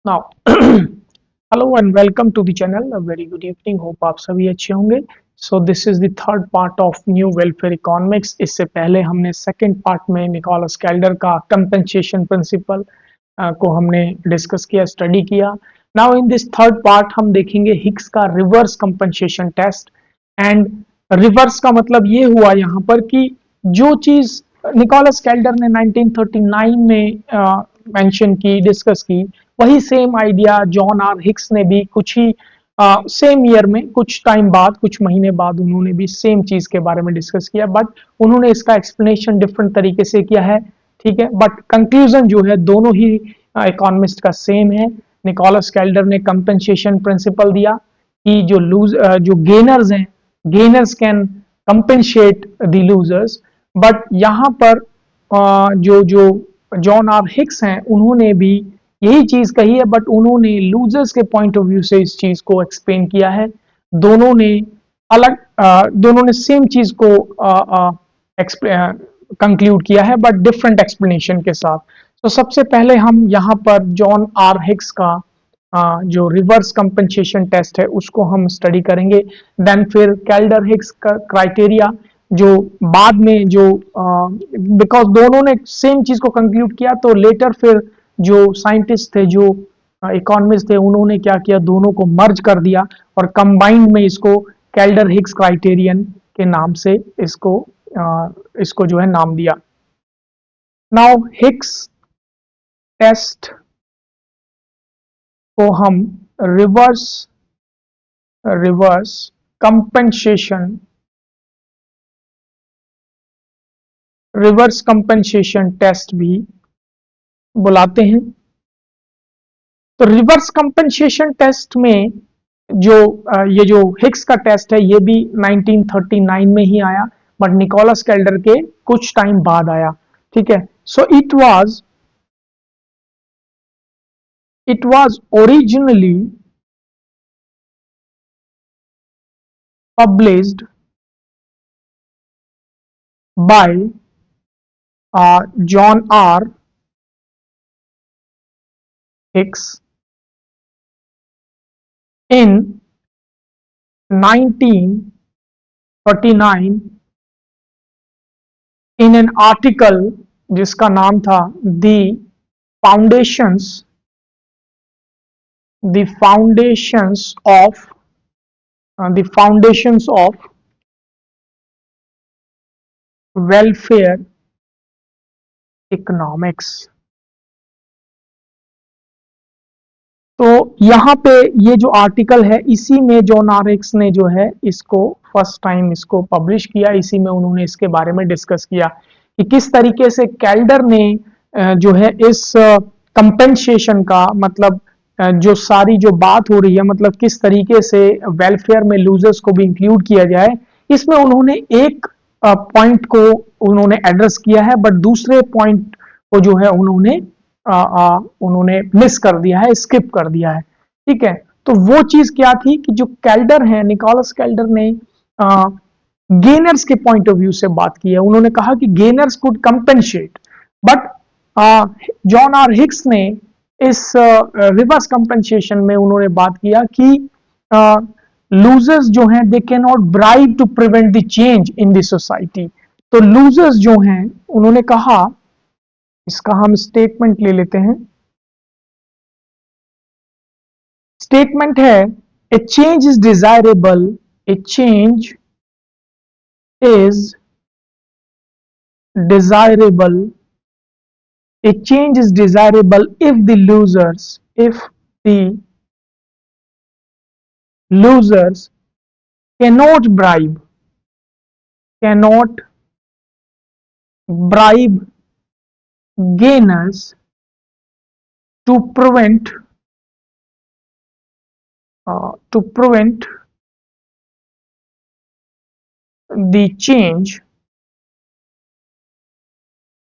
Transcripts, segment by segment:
Now hello and welcome to the channel. A very good evening, hope आप सभी अच्छे होंगे। So this is the third part of new welfare economics. इससे पहले हमने second part में निकोलस कैल्डर का कंपेंसेशन प्रिंसिपल को हमने डिस्कस किया, स्टडी किया। Now in this third part हम देखेंगे हिग्स का reverse compensation test. And reverse का मतलब ये हुआ यहाँ पर कि जो चीज निकोलस कैल्डर ने 1939 में मेंशन की, डिस्कस की, वही same idea John R Hicks ने भी कुछ ही सेम ईयर में, कुछ टाइम बाद, कुछ महीने बाद उन्होंने भी सेम चीज के बारे में डिस्कस किया, बट उन्होंने इसका एक्सप्लेनेशन डिफरेंट तरीके से किया है। ठीक है, बट कंक्लूजन जो है दोनों ही इकोनॉमिस्ट का सेम है। निकोलस कैल्डर ने कंपेंसेशन प्रिंसिपल दिया कि जो गेनर्स हैं, gainers can compensate the losers. But यहाँ पर जो जो जॉन आर हिक्स हैं उन्होंने भी यही चीज कही है, बट उन्होंने लूजर्स के पॉइंट ऑफ व्यू से इस चीज को एक्सप्लेन किया है। दोनों ने दोनों ने सेम चीज को कंक्लूड किया है, बट डिफरेंट एक्सप्लेनेशन के साथ। तो सबसे पहले हम यहाँ पर जॉन आर हिक्स का जो रिवर्स कंपेंसेशन टेस्ट है उसको हम स्टडी करेंगे। देन फिर कैल्डर हिक्स का क्राइटेरिया, जो बाद में जो बिकॉज दोनों ने सेम चीज को कंक्लूड किया, तो लेटर फिर जो साइंटिस्ट थे, जो इकोनॉमिस्ट थे, उन्होंने क्या किया, दोनों को मर्ज कर दिया और कंबाइंड में इसको कैल्डर हिक्स क्राइटेरियन के नाम से इसको जो है नाम दिया। नाउ हिक्स टेस्ट को हम रिवर्स कंपेंसेशन टेस्ट भी बुलाते हैं। तो रिवर्स कंपेंसेशन टेस्ट में जो ये जो हिक्स का टेस्ट है ये भी 1939 में ही आया, बट निकोलस कैल्डर के कुछ टाइम बाद आया। ठीक है, सो it was originally published by John R. Hicks in 1939 in an article जिसका नाम था The Foundations of Welfare Economics। तो यहाँ पे ये जो आर्टिकल है, इसी में जॉन आर हिक्स ने जो है इसको फर्स्ट टाइम इसको पब्लिश किया। इसी में उन्होंने इसके बारे में डिस्कस किया कि किस तरीके से कैल्डर ने जो है इस कंपेंसेशन का मतलब जो सारी जो बात हो रही है, मतलब किस तरीके से वेलफेयर में लूजर्स को भी इंक्लूड किया जाए, इसमें उन्होंने एक पॉइंट को उन्होंने एड्रेस किया है, बट दूसरे पॉइंट को जो है उन्होंने मिस कर दिया है, स्किप कर दिया है। ठीक है, तो वो चीज क्या थी कि जो कैल्डर है, निकोलस कैल्डर ने गेनर्स के पॉइंट ऑफ व्यू से बात की है। उन्होंने कहा कि gainers could compensate, but John R Hicks ने इस रिवर्स कंपेंसेशन में उन्होंने बात किया कि लूजर्स जो हैं they can not bribe to prevent the change in the society. तो लूजर्स जो हैं, उन्होंने कहा, इसका हम स्टेटमेंट ले लेते हैं। स्टेटमेंट है, ए change is desirable, A change is desirable, a change is desirable if the losers cannot bribe gainers to prevent the change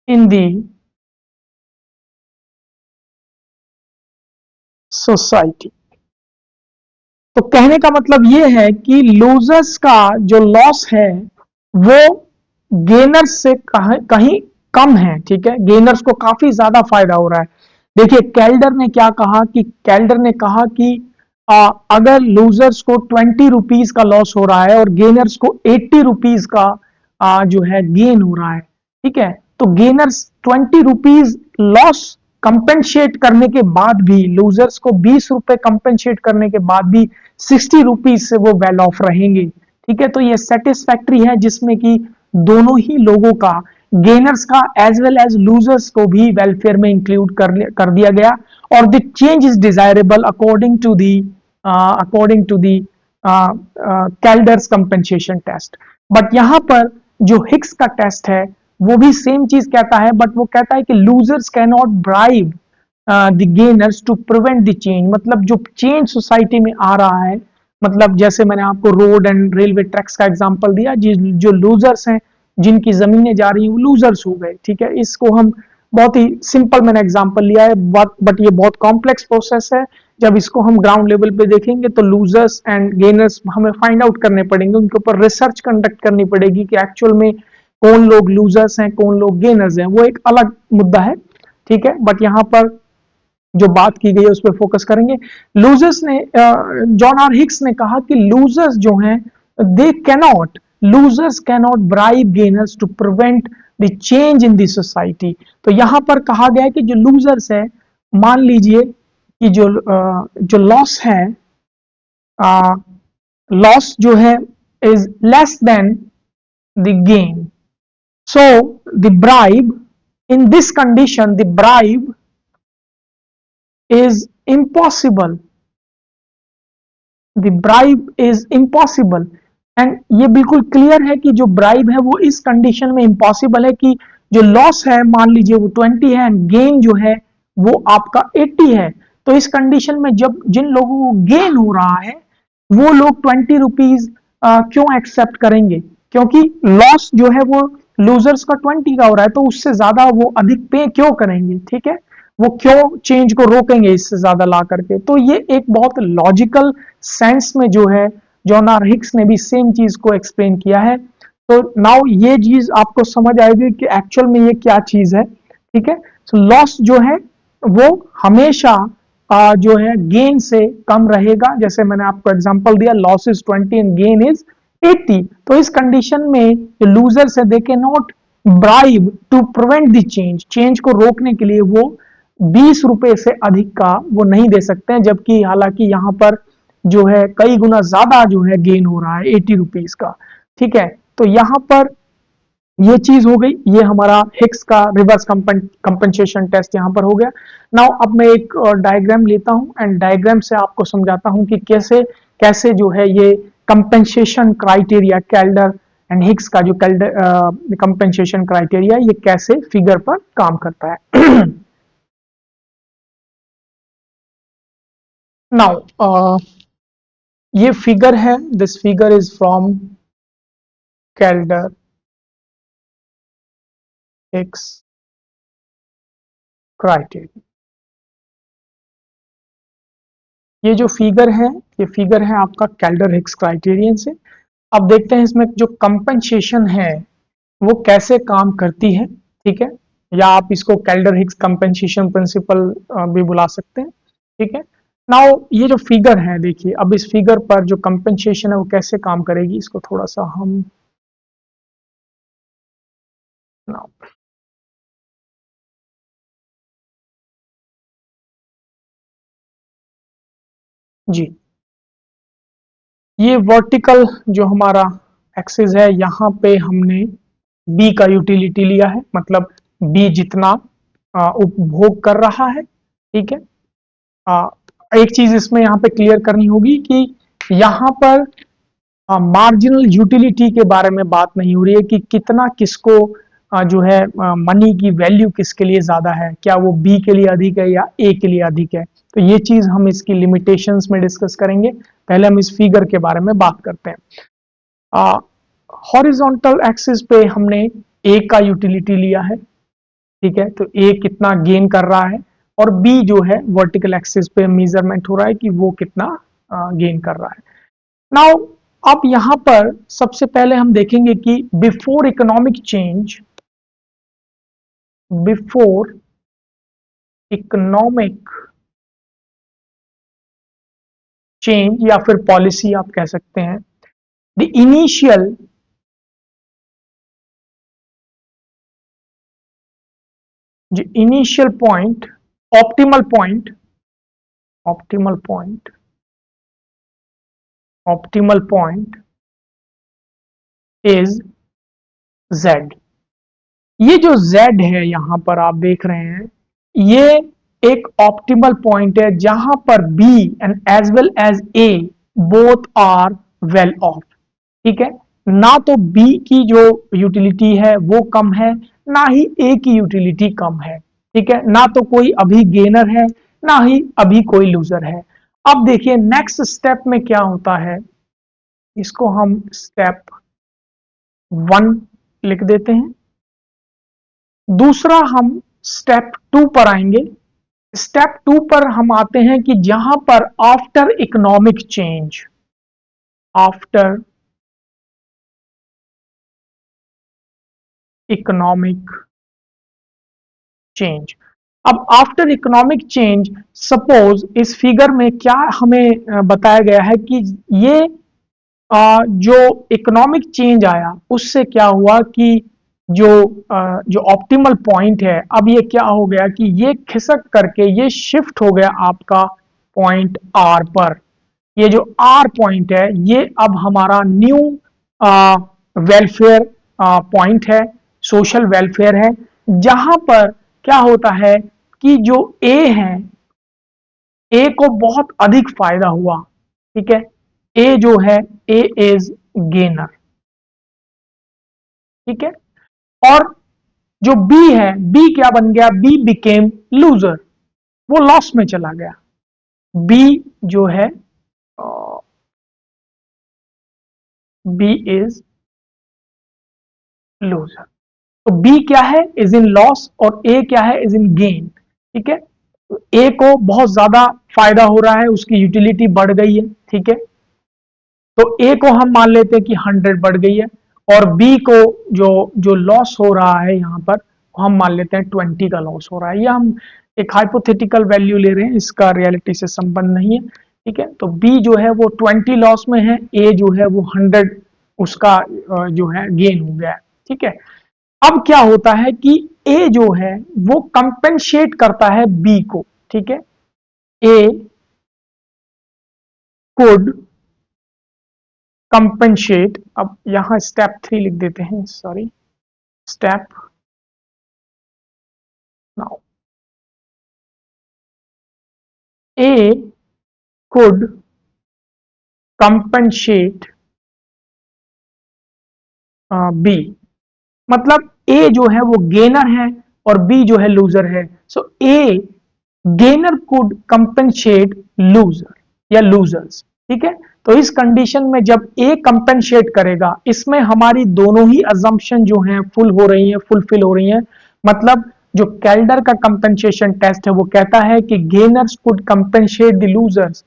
in the society. तो कहने का मतलब ये है कि लूजर्स का जो लॉस है वो गेनर्स से कहीं कम है। ठीक है, गेनर्स को काफी ज्यादा फायदा हो रहा है। देखिए कैल्डर ने क्या कहा कि कैल्डर ने कहा कि अगर लूजर्स को 20 रुपीज का लॉस हो रहा है और गेनर्स को 80 रुपीज का जो है गेन हो रहा है, ठीक है, तो गेनर्स 20 रुपीज लॉस कंपेंसेट करने के बाद भी, लूजर्स को 20 रुपए कंपेंसेट करने के बाद भी 60 रुपीज से वो वेल ऑफ रहेंगे। ठीक है, तो ये सेटिस्फैक्ट्री है जिसमें कि दोनों ही लोगों का, गेनर्स का एज वेल एज लूजर्स को भी वेलफेयर में इंक्लूड कर दिया गया, और the change is desirable according to the Kaldor's compensation test. But यहां पर जो हिक्स का टेस्ट है वो भी सेम चीज कहता है, बट वो कहता है कि losers can not bribe the gainers to prevent the change. मतलब जो चेंज सोसाइटी में आ रहा है, मतलब जैसे मैंने आपको रोड एंड रेलवे ट्रैक्स का एग्जांपल दिया, जो लूजर्स हैं, जिनकी जमीनें जा रही हैं, वो लूजर्स हो गए। ठीक है, इसको हम बहुत ही सिंपल मैंने एग्जांपल लिया है, बट ये बहुत कॉम्प्लेक्स प्रोसेस है। जब इसको हम ग्राउंड लेवल पे देखेंगे तो लूजर्स एंड गेनर्स हमें फाइंड आउट करने पड़ेंगे, उनके ऊपर रिसर्च कंडक्ट करनी पड़ेगी कि एक्चुअल में कौन लोग लूजर्स हैं, कौन लोग गेनर्स हैं, वो एक अलग मुद्दा है। ठीक है, बट यहाँ पर जो बात की गई है उस पर फोकस करेंगे। लूजर्स ने, जॉन आर हिक्स ने कहा कि लूजर्स जो हैं, they cannot losers cannot bribe gainers to prevent the change in the society. तो यहां पर कहा गया है कि जो लूजर्स है, मान लीजिए कि जो लॉस है, लॉस जो है is less then the gain, so the bribe, in this condition the bribe is impossible, the bribe is impossible। And ये बिल्कुल क्लियर है कि जो ब्राइब है वो इस कंडीशन में इम्पॉसिबल है कि जो लॉस है मान लीजिए वो 20 है एंड गेन जो है वो आपका 80 है। तो इस कंडीशन में जब जिन लोगों को गेन हो रहा है वो लोग 20 रुपीज क्यों एक्सेप्ट करेंगे, क्योंकि लॉस जो है वो लूजर्स का 20 का हो रहा है, तो उससे ज्यादा वो अधिक पे क्यों करेंगे। ठीक है, वो क्यों चेंज को रोकेंगे इससे ज्यादा ला करके। तो ये एक बहुत लॉजिकल सेंस में जो है जॉन आर हिक्स ने भी सेम चीज को एक्सप्लेन किया है। तो नाउ ये चीज आपको समझ आएगी कि एक्चुअल में ये क्या चीज है। ठीक है, सो लॉस जो है वो हमेशा जो है गेन से कम रहेगा। जैसे मैंने आपको एग्जांपल दिया, loss is 20 and gain is 80। तो इस कंडीशन में जो लूजर्स है, they can not bribe to prevent the change, change को रोकने के लिए वो 20 रुपए से अधिक का वो नहीं दे सकते हैं, जबकि हालांकि यहाँ पर जो है कई गुना ज्यादा जो है गेन हो रहा है 80 रुपीज का। ठीक है, तो यहाँ पर ये चीज हो गई, ये हमारा हिक्स का रिवर्स कंपनसेशन टेस्ट यहाँ पर हो गया। नाउ अब मैं एक डायग्राम लेता हूँ एंड डायग्राम से आपको समझाता हूँ कि कैसे कैसे जो है ये compensation criteria, Calder and Hicks का जो कैल्डर कंपनसेशन क्राइटेरिया, ये कैसे फिगर पर काम करता है। नाउ ये फिगर है, this figure is from Calder Hicks criteria. ये जो फिगर है, ये फिगर है आपका कैल्डर हिक्स क्राइटेरियन से। अब देखते हैं इसमें जो कंपनसेशन है वो कैसे काम करती है। ठीक है, या आप इसको कैल्डर हिक्स कंपनसेशन प्रिंसिपल भी बुला सकते हैं। ठीक है, नाउ ये जो फिगर है, देखिए अब इस फिगर पर जो कंपनसेशन है वो कैसे काम करेगी, इसको थोड़ा सा हम नाउ, जी, ये वर्टिकल जो हमारा एक्सिस है, यहाँ पे हमने बी का यूटिलिटी लिया है, मतलब बी जितना उपभोग कर रहा है। ठीक है, आ, एक चीज इसमें यहाँ पे क्लियर करनी होगी कि यहाँ पर मार्जिनल यूटिलिटी के बारे में बात नहीं हो रही है कि कितना किसको जो है मनी की वैल्यू किसके लिए ज्यादा है, क्या वो बी के लिए अधिक है या ए के लिए अधिक है। तो ये चीज हम इसकी लिमिटेशंस में डिस्कस करेंगे। पहले हम इस फिगर के बारे में बात करते हैं। हॉरिजॉन्टल एक्सिस पे हमने ए का यूटिलिटी लिया है। ठीक है, तो ए कितना गेन कर रहा है, और बी जो है वर्टिकल एक्सिस पे मेजरमेंट हो रहा है कि वो कितना गेन कर रहा है। नाउ अब यहां पर सबसे पहले हम देखेंगे कि before economic change, before economic change या फिर पॉलिसी आप कह सकते हैं, द इनिशियल जो initial point, optimal point, optimal point, optimal point is Z। ये जो Z है यहां पर आप देख रहे हैं, ये एक ऑप्टिमल पॉइंट है जहां पर B and as well as A both are well off. ठीक है, ना तो B की जो यूटिलिटी है वो कम है, ना ही A की यूटिलिटी कम है। ठीक है, ना तो कोई अभी गेनर है, ना ही अभी कोई लूजर है। अब देखिए नेक्स्ट स्टेप में क्या होता है, इसको हम स्टेप 1 लिख देते हैं। दूसरा हम स्टेप 2 पर आएंगे। स्टेप 2 पर हम आते हैं कि जहां पर after economic change, after economic change. अब आफ्टर इकोनॉमिक चेंज, सपोज इस फिगर में क्या हमें बताया गया है कि ये जो इकोनॉमिक चेंज आया उससे क्या हुआ कि जो जो ऑप्टिमल पॉइंट है, अब ये क्या हो गया कि ये खिसक करके ये शिफ्ट हो गया आपका पॉइंट आर पर। ये जो आर पॉइंट है ये अब हमारा न्यू वेलफेयर पॉइंट है, सोशल वेलफेयर है, जहां पर क्या होता है कि जो ए है, ए को बहुत अधिक फायदा हुआ। ठीक है, ए जो है, ए इज गेनर। ठीक है, और जो बी है, बी क्या बन गया, बी बिकेम लूजर, वो लॉस में चला गया। बी जो है, बी इज लूजर। तो बी क्या है, इज इन लॉस, और ए क्या है, इज इन गेन। ठीक है, ए को बहुत ज्यादा फायदा हो रहा है, उसकी यूटिलिटी बढ़ गई है। ठीक है, तो ए को हम मान लेते हैं कि 100 बढ़ गई है, और बी को जो जो लॉस हो रहा है यहां पर हम मान लेते हैं 20 का लॉस हो रहा है। ये हम एक हाइपोथेटिकल वैल्यू ले रहे हैं, इसका रियलिटी से संबंध नहीं है। ठीक है, तो बी जो है वो 20 लॉस में है, ए जो है वो 100 उसका जो है गेन हो गया है। ठीक है, अब क्या होता है कि ए जो है वो कंपेंसेट करता है बी को। ठीक है, ए कुड कंपेंसेट, अब यहां स्टेप 3 लिख देते हैं, sorry, step now, A could compensate B. मतलब ए जो है वो गेनर है और बी जो है लूजर है। सो ए गेनर कुड कंपेंसेट लूजर या लूजर्स। ठीक है, तो इस कंडीशन में जब ए कंपेंसेट करेगा, इसमें हमारी दोनों ही अजम्पशन जो हैं फुल हो रही हैं, फुलफिल हो रही हैं। मतलब जो कैल्डर का कंपेंसेशन टेस्ट है वो कहता है कि gainers could compensate the losers,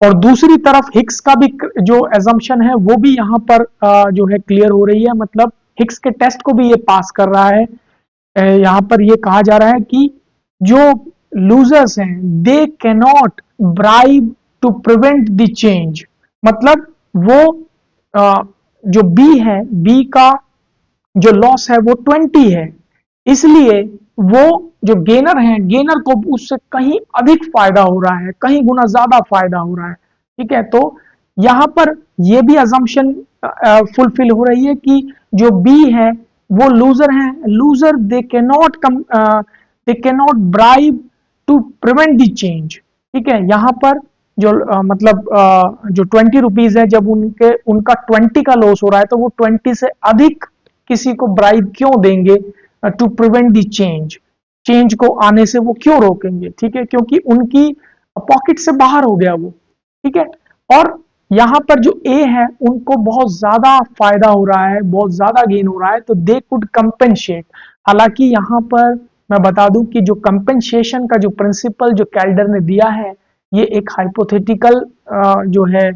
और दूसरी तरफ हिक्स का भी जो एजम्पशन है वो भी यहाँ पर जो है क्लियर हो रही है। मतलब हिक्स के टेस्ट को भी ये पास कर रहा है। यहाँ पर ये कहा जा रहा है कि जो लूजर्स हैं they cannot bribe to prevent the change. मतलब वो जो बी है, बी का जो लॉस है वो 20 है, इसलिए वो जो गेनर है, गेनर को उससे कहीं अधिक फायदा हो रहा है, कहीं गुना ज्यादा फायदा हो रहा है। ठीक है, तो यहां पर ये भी अजम्पशन फुलफिल हो रही है कि जो बी है वो लूजर है, loser they cannot bribe to prevent the change. ठीक है, यहां पर जो मतलब जो 20 रुपीज है, जब उनका 20 का लॉस हो रहा है तो वो 20 से अधिक किसी को ब्राइब क्यों देंगे, to prevent the change, change को आने से वो क्यों रोकेंगे। ठीक है, क्योंकि उनकी पॉकेट से बाहर हो गया वो। ठीक है, और यहां पर जो ए है उनको बहुत ज्यादा फायदा हो रहा है, बहुत ज्यादा गेन हो रहा है, तो दे कुड कंपेंसेट। हालांकि यहां पर मैं बता दूं कि जो कंपेंसेशन का जो प्रिंसिपल जो कैल्डर ने दिया है, ये एक हाइपोथेटिकल जो है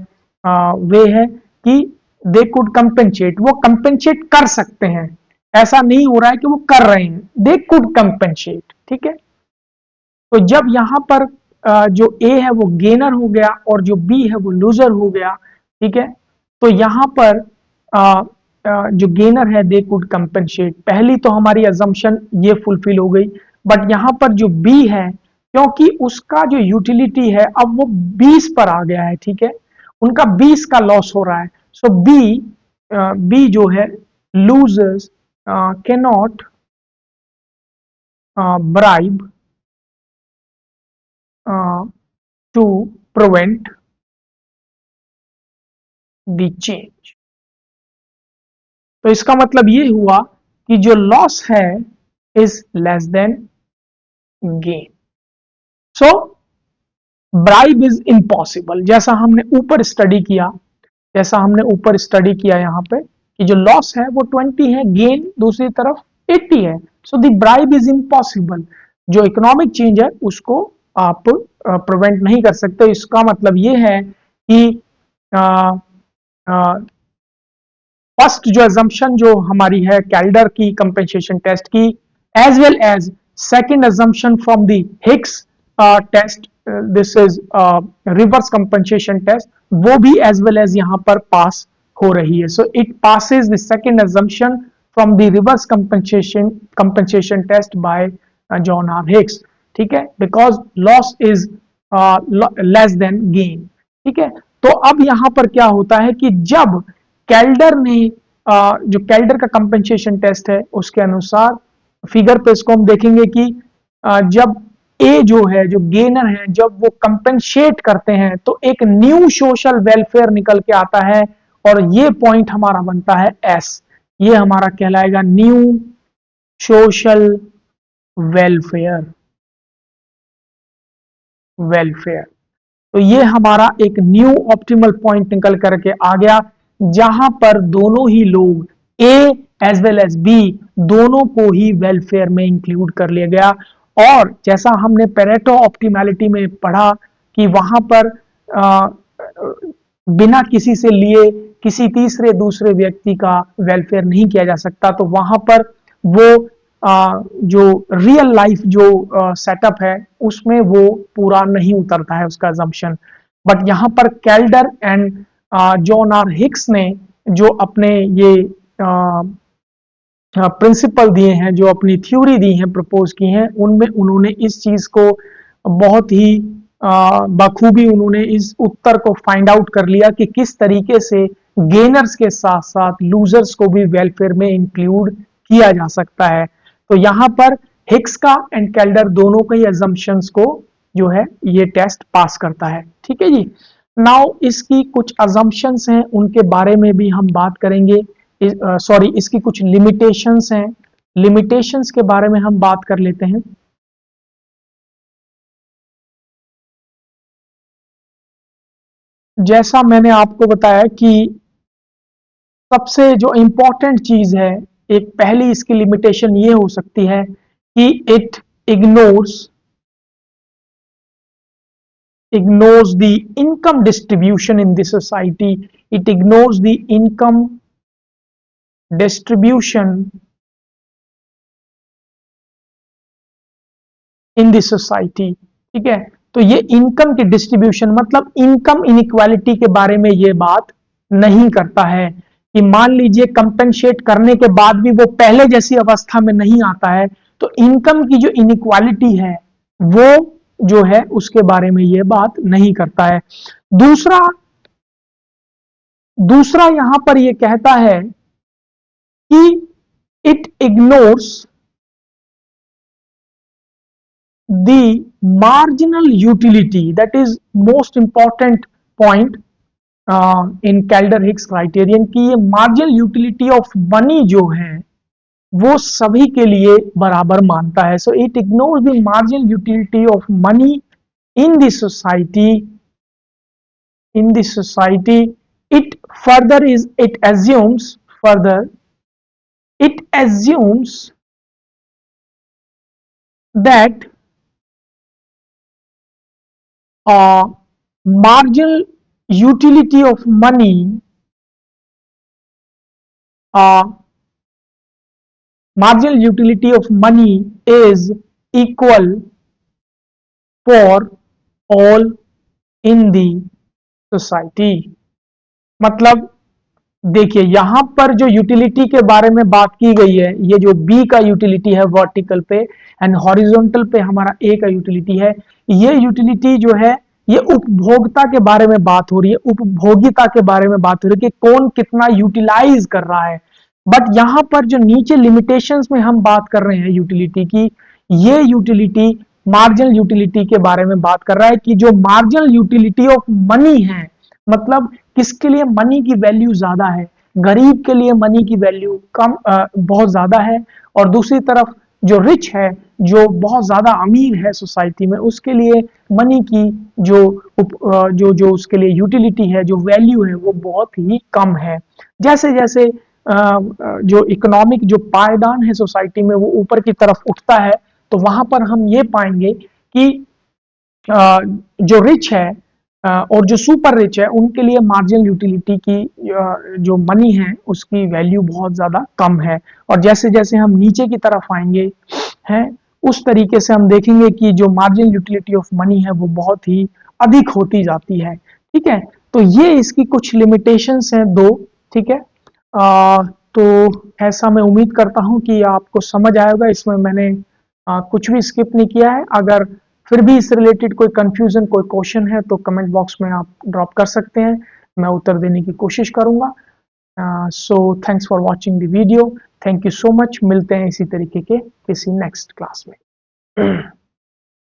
वे है कि दे कुड कंपेंसेट, वो कंपेंसेट कर सकते हैं, ऐसा नहीं हो रहा है कि वो कर रहे हैं, दे कुड कंपेंसेट। ठीक है, तो जब यहाँ पर जो A है वो गेनर हो गया और जो B है वो लूजर हो गया, ठीक है, तो यहाँ पर जो गेनर है दे कुड कंपेंसेट। पहली तो हमारी अजम्पशन ये फुलफिल हो गई, बट यहाँ पर जो B है, क्योंकि उसका जो यूटिलिटी है अब वो 20 पर आ गया है, ठीक है, उनका 20 का लॉस हो रहा है। सो बी जो है losers cannot bribe to prevent the change। तो इसका मतलब ये हुआ कि जो लॉस है is less than gain. So bribe is impossible. जैसा हमने ऊपर स्टडी किया यहाँ पे कि जो लॉस है वो 20 है, गेन दूसरी तरफ 80 है। So the bribe is impossible. जो इकोनॉमिक चेंज है उसको आप प्रिवेंट नहीं कर सकते। इसका मतलब ये है कि फर्स्ट जो एजम्पशन जो हमारी है कैल्डर की कंपेंसेशन टेस्ट की, as well as second assumption from the Hicks test, this is reverse compensation test, वो भी एज वेल एज यहां पर पास हो रही है। So it passes the second assumption from the reverse compensation test by John R Hicks, ठीक है, because loss is less than gain, ठीक है। तो अब यहां पर क्या होता है कि जब कैल्डर ने जो कैल्डर का कंपेंसेशन टेस्ट है उसके अनुसार फिगर पे इसको हम देखेंगे कि जब ए जो है जो गेनर है जब वो कंपेंसेट करते हैं तो एक न्यू सोशल वेलफेयर निकल के आता है और ये पॉइंट हमारा बनता है एस। ये हमारा कहलाएगा न्यू सोशल वेलफेयर। वेलफेयर तो ये हमारा एक न्यू ऑप्टिमल पॉइंट निकल करके आ गया जहां पर दोनों ही लोग ए एज वेल एज बी दोनों को ही वेलफेयर में इंक्लूड कर लिया गया। और जैसा हमने पेरेटो ऑप्टिमैलिटी में पढ़ा कि वहां पर बिना किसी से लिए किसी तीसरे दूसरे व्यक्ति का वेलफेयर नहीं किया जा सकता, तो वहां पर वो जो रियल लाइफ जो सेटअप है उसमें वो पूरा नहीं उतरता है उसका अजम्पशन। बट यहाँ पर Kaldor and John R Hicks ने जो अपने ये प्रिंसिपल दिए हैं, जो अपनी थ्योरी दी हैं, प्रपोज की हैं, उनमें उन्होंने इस चीज को बहुत ही बखूबी उन्होंने इस उत्तर को फाइंड आउट कर लिया कि किस तरीके से गेनर्स के साथ साथ लूजर्स को भी वेलफेयर में इंक्लूड किया जा सकता है। तो यहाँ पर हिक्स का एंड कैल्डर दोनों के अजम्पशंस को जो है ये टेस्ट पास करता है, ठीक है जी। नाउ इसकी कुछ अजम्पशंस हैं उनके बारे में भी हम बात करेंगे। सॉरी इसकी कुछ लिमिटेशंस हैं, लिमिटेशंस के बारे में हम बात कर लेते हैं। जैसा मैंने आपको बताया कि सबसे जो इंपॉर्टेंट चीज है, एक पहली इसकी लिमिटेशन ये हो सकती है कि it ignores ignores the income distribution in the society, it ignores the income distribution in the society, ठीक है। तो ये इनकम की डिस्ट्रीब्यूशन मतलब इनकम इनइक्वालिटी के बारे में ये बात नहीं करता है कि मान लीजिए कंपेंसेट करने के बाद भी वो पहले जैसी अवस्था में नहीं आता है, तो इनकम की जो इनइक्वालिटी है वो जो है उसके बारे में ये बात नहीं करता है। दूसरा दूसरा यहां पर ये कहता है कि it ignores the marginal utility, that is most important point in Calder-Hicks criterion कि ये marginal utility of money जो है वो सभी के लिए बराबर मानता है। So it ignores the marginal utility of money in the society. It further is it assumes that marginal utility of money is equal for all in the society. मतलब देखिए यहां पर जो यूटिलिटी के बारे में बात की गई है, ये जो बी का यूटिलिटी है वर्टिकल पे एंड हॉरिजॉन्टल पे हमारा ए का यूटिलिटी है, ये यूटिलिटी जो है ये उपभोक्ता के बारे में बात हो रही है, उपभोगिता के बारे में बात हो रही है कि कौन कितना यूटिलाइज कर रहा है। बट यहां पर जो नीचे लिमिटेशंस में हम बात कर रहे हैं यूटिलिटी की, ये यूटिलिटी मार्जिनल यूटिलिटी के बारे में बात कर रहा है कि जो मार्जिनल यूटिलिटी ऑफ मनी है, मतलब किसके लिए मनी की वैल्यू ज्यादा है, गरीब के लिए मनी की वैल्यू कम बहुत ज्यादा है, और दूसरी तरफ जो रिच है, जो बहुत ज्यादा अमीर है सोसाइटी में, उसके लिए मनी की जो जो जो उसके लिए यूटिलिटी है, जो वैल्यू है, वो बहुत ही कम है। जैसे जैसे जो इकोनॉमिक जो पायदान है सोसाइटी में वो ऊपर की तरफ उठता है, तो वहां पर हम ये पाएंगे कि जो रिच है और जो सुपर रिच है, उनके लिए मार्जिनल यूटिलिटी की जो मनी है उसकी वैल्यू बहुत ज्यादा कम है। और जैसे जैसे हम नीचे की तरफ आएंगे हैं, उस तरीके से हम देखेंगे कि जो मार्जिनल यूटिलिटी ऑफ मनी है वो बहुत ही अधिक होती जाती है। ठीक है, तो ये इसकी कुछ लिमिटेशंस हैं दो। ठीक है, तो ऐसा मैं उम्मीद करता हूं कि आपको समझ आएगा, इसमें मैंने कुछ भी स्किप नहीं किया है। अगर फिर भी इससे रिलेटेड कोई कंफ्यूजन, कोई क्वेश्चन है तो कमेंट बॉक्स में आप ड्रॉप कर सकते हैं, मैं उत्तर देने की कोशिश करूंगा। So thanks for watching the video, thank you so much. मिलते हैं इसी तरीके के किसी नेक्स्ट क्लास में।